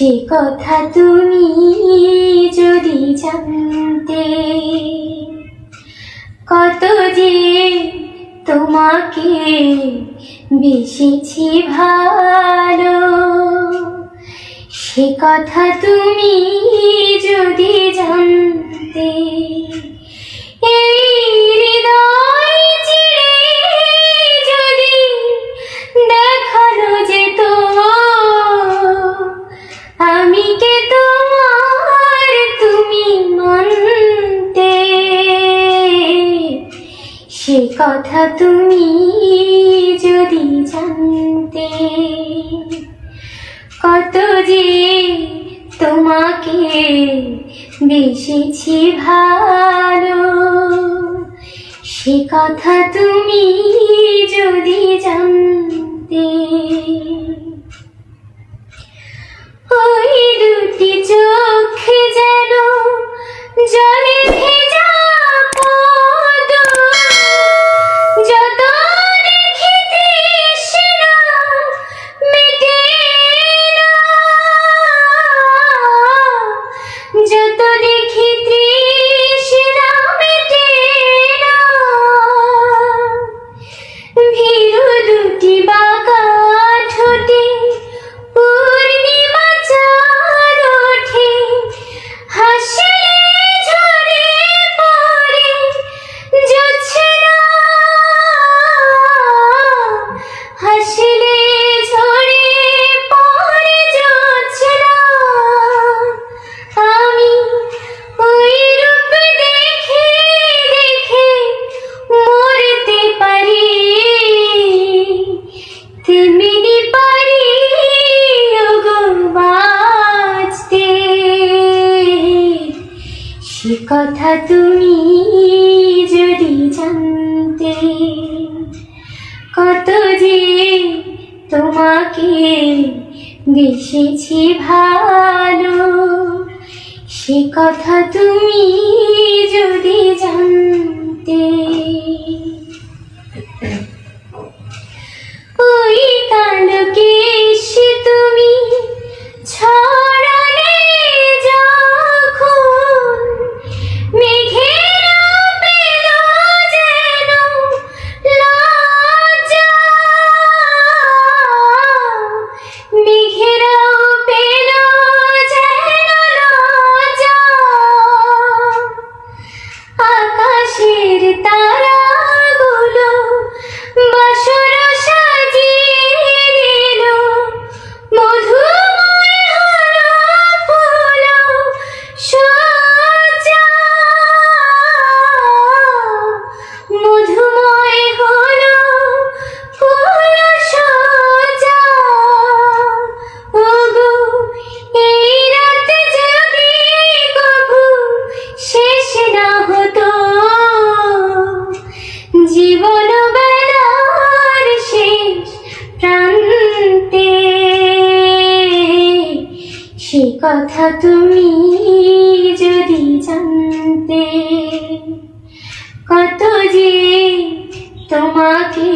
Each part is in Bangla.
সে কথা তুমি যদি জানতে, কত যে তোমাকে বেসেছি ভালো, সে কথা তুমি যদি জানতে। এই হৃদয় চিরে যদি দেখানো যেত আমি কে তোমার, তুমি মানতে। সে কথা তুমি যদি জানতে, কত যে তোমাকে বেসেছি ভালো, সে কথা তুমি যদি জানতে। ওই দুটি চোখ যেন জলে ভেজা পদ্ম, যত দেখি তৃষ্ণা মেটে না, যত দেখি তৃষ্ণা মেটে না। ভীরু দুটি বাঁকা ঠোঁটে পূর্ণিমা চাঁদ ওঠে, হাসলে ঝরে পড়ে জোছনা, হাসলে ঝরে পড়ে জোছনা। আমি ওই রূপ দেখে দেখে মরতে পারি, তেমনি পারি ওগো বাঁচতে। সে কথা তুমি যদি জানতে, কত যে তোমাকে বেসেছি ভালো, সে কথা তুমি যদি জানতে। ওই কালো কেশ তুমি ছড়ালে যখন, মেঘেরা পেল যেন লজ্জা, মেঘেরাও পেল যেন লজ্জা। আকাশের তারাগুলো বাসর সাজিয়ে দিল, মধুময় হলো ফুল সজ্জা, মধুময় হলো ফুল সজ্জা। ওগো এই রাত যদি কভু শেষ না হতো, জীবন বেলার শেষ প্রান্তে, সে কথা তুমি যদি জানতে। কত যে তোমাকে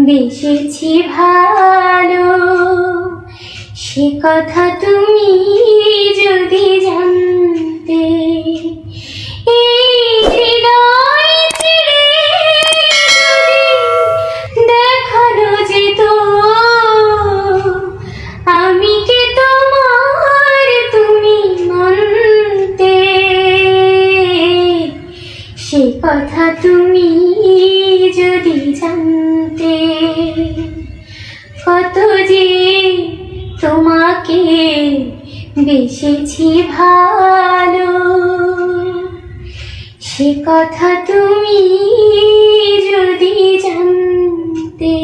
বেসেছি ভালো, সে কথা তুমি যদি জানতে। এই হৃদয় চিরে যদি দেখানো যেত আমি কে তোমার, তুমি মানতে। সে কথা তুমি যদি জানতে, কত যে তোমাকে বেসেছি ভালো, সে কথা তুমি যদি জানতে।